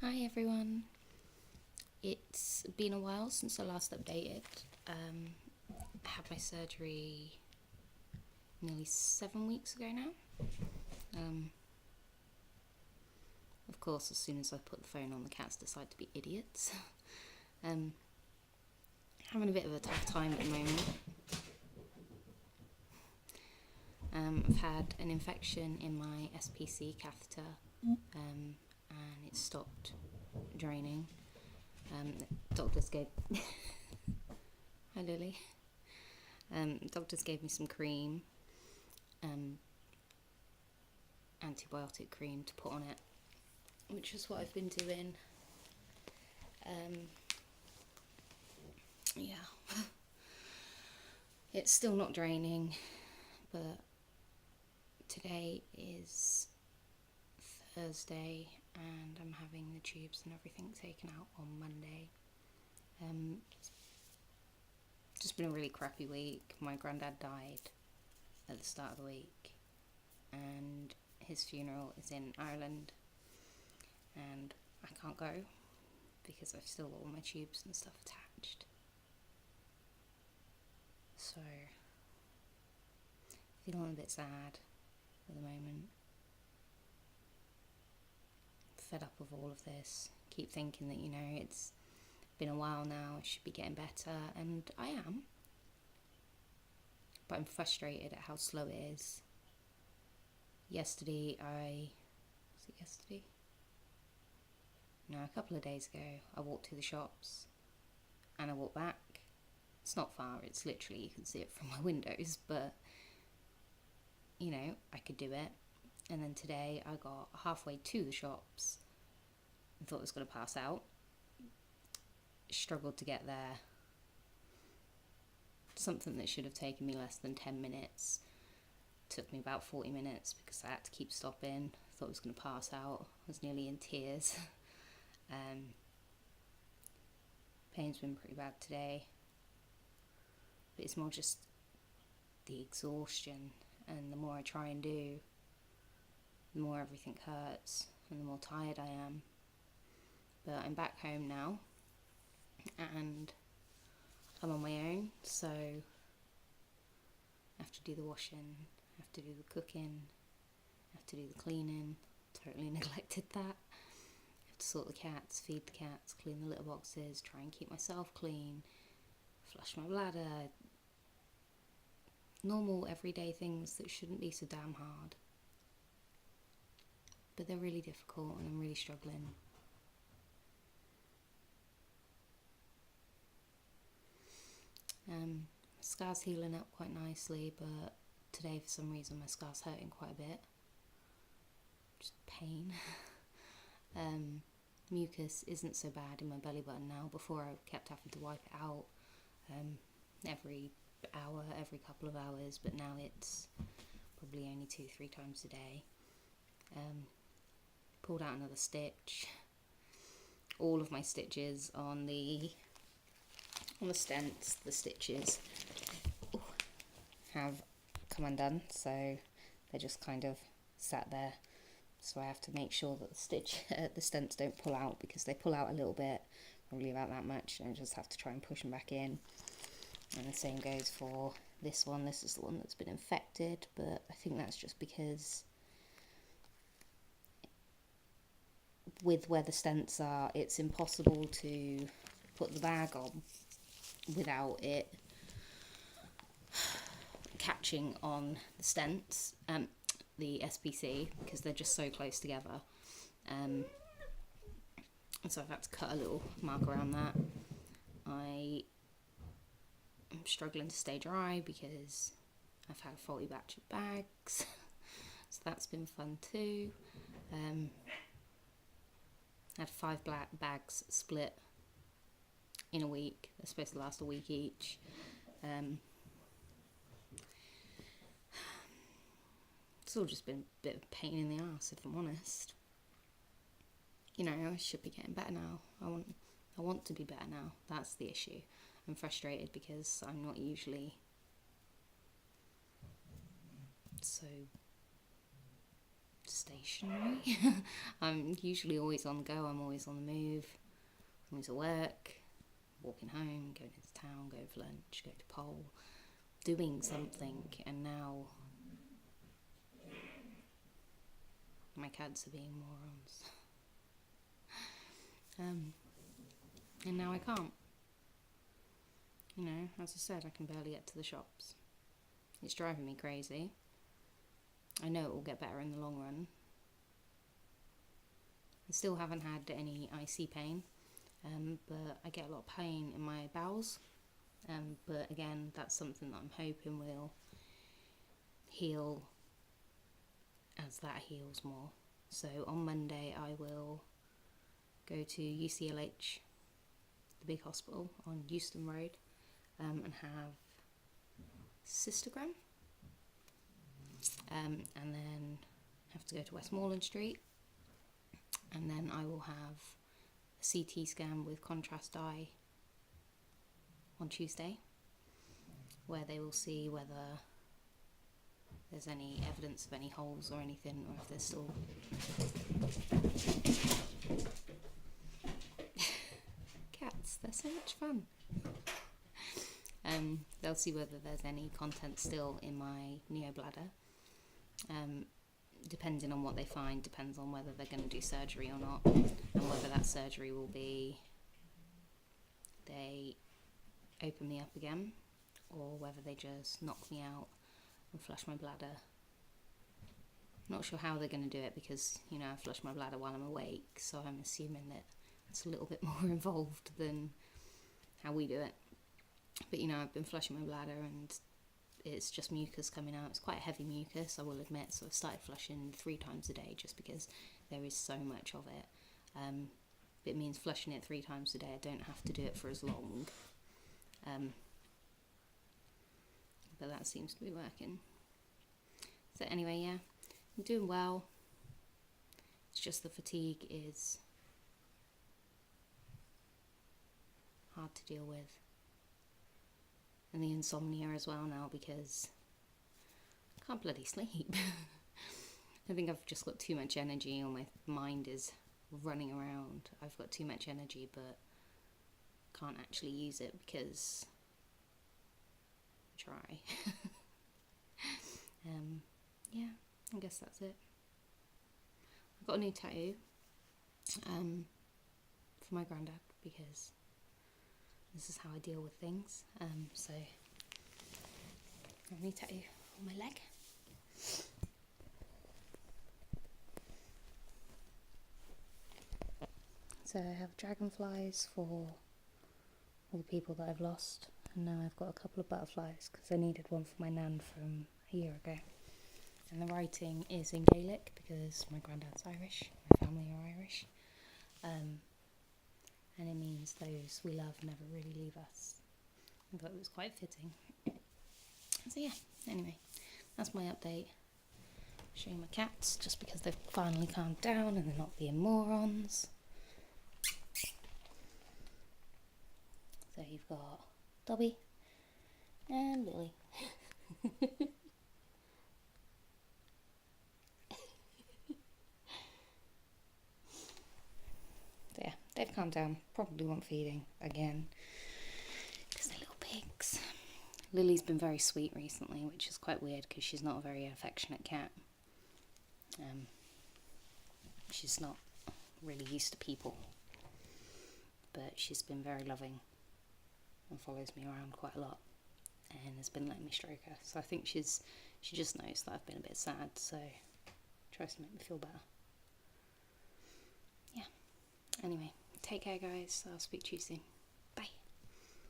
Hi everyone. It's been a while since I last updated. I had my surgery nearly 7 weeks ago now. Of course, as soon as I put the phone on, the cats decide to be idiots. Having a bit of a tough time at the moment. I've had an infection in my SPC catheter, and it stopped draining. Doctors gave Hi Lily. Doctors gave me some cream, antibiotic cream to put on it, which is what I've been doing. Yeah, it's still not draining, but today is Thursday and I'm having the tubes and everything taken out on Monday. It's just been a really crappy week. My granddad died at the start of the week and his funeral is in Ireland and I can't go because I've still got all my tubes and stuff attached. So, feeling a bit sad at the moment. Fed up of all of this. Keep thinking that, it's been a while now, I should be getting better, and I am. But I'm frustrated at how slow it is. Yesterday? No, a couple of days ago, I walked to the shops and I walked back. It's not far, it's literally, you can see it from my windows, but, I could do it. And then today I got halfway to the shops and thought I was going to pass out. Struggled to get there. Something that should have taken me less than 10 minutes took me about 40 minutes because I had to keep stopping. Thought I was going to pass out. I was nearly in tears. Pain's been pretty bad today, but it's more just the exhaustion, and the more I try and do, the more everything hurts and the more tired I am. But I'm back home now and I'm on my own, so I have to do the washing, I have to do the cooking, I have to do the cleaning. Totally neglected that. I have to sort the cats, feed the cats, clean the litter boxes, try and keep myself clean, flush my bladder. Normal everyday things that shouldn't be so damn hard. But they're really difficult and I'm really struggling. My scar's healing up quite nicely, but today for some reason my scar's hurting quite a bit. Just pain. Mucus isn't so bad in my belly button now. Before I kept having to wipe it out every hour, every couple of hours, but now it's probably only 2-3 times a day. Pulled out another stitch. All of my stitches on the stents, the stitches have come undone, so they're just kind of sat there. So I have to make sure that the stents don't pull out, because they pull out a little bit, probably about that much, and I just have to try and push them back in. And the same goes for this one. This is the one that's been infected, but I think that's just because with where the stents are, it's impossible to put the bag on without it catching on the stents, the SPC, because they're just so close together. And so I've had to cut a little mark around that. I am struggling to stay dry because I've had a faulty batch of bags, so that's been fun too. I had 5 black bags split in a week. They're supposed to last a week each. It's all just been a bit of a pain in the ass, if I'm honest. I should be getting better now. I want to be better now. That's the issue. I'm frustrated because I'm not usually so stationary. I'm usually always on the go, I'm always on the move, I'm always at work, walking home, going into town, going for lunch, going to pole, doing something, and now my cats are being morons. And now I can't. You know, as I said, I can barely get to the shops. It's driving me crazy. I know it will get better in the long run. I still haven't had any IC pain, but I get a lot of pain in my bowels. But again, that's something that I'm hoping will heal as that heals more. So on Monday I will go to UCLH, the big hospital on Euston Road, and have cystogram, and then have to go to Westmoreland Street, and then I will have a CT scan with contrast dye on Tuesday, where they will see whether there's any evidence of any holes or anything, or if there's still cats, they're so much fun. They'll see whether there's any content still in my neobladder. Depending on what they find, depends on whether they're going to do surgery or not, and whether that surgery will be they open me up again, or whether they just knock me out and flush my bladder. I'm not sure how they're going to do it, because, you know, I flush my bladder while I'm awake, so I'm assuming that it's a little bit more involved than how we do it. But, you know, I've been flushing my bladder and it's just mucus coming out. It's quite heavy mucus, I will admit, so I've started flushing 3 times a day just because there is so much of it. It means flushing it 3 times a day. I don't have to do it for as long. But that seems to be working. So anyway, yeah, I'm doing well. It's just the fatigue is hard to deal with. And the insomnia as well now, because I can't bloody sleep. I think I've just got too much energy, or my mind is running around. I've got too much energy but can't actually use it because I try. Yeah, I guess that's it. I've got a new tattoo for my granddad, because this is how I deal with things. So I have a new tattoo on my leg. So I have dragonflies for all the people that I've lost, and now I've got a couple of butterflies because I needed one for my nan from a year ago. And the writing is in Gaelic because my granddad's Irish, my family are Irish, and it means those we love never really leave us. I thought it was quite fitting. So yeah, anyway, that's my update. Showing my cats, just because they've finally calmed down and they're not being morons. So you've got Dobby and Lily. So yeah, they've calmed down. Probably want feeding again, because they're little pigs. Lily's been very sweet recently, which is quite weird because she's not a very affectionate cat. She's not really used to people, but she's been very loving and follows me around quite a lot and has been letting me stroke her. So I think she just knows that I've been a bit sad, so tries to make me feel better. Yeah. Anyway, take care guys, I'll speak to you soon.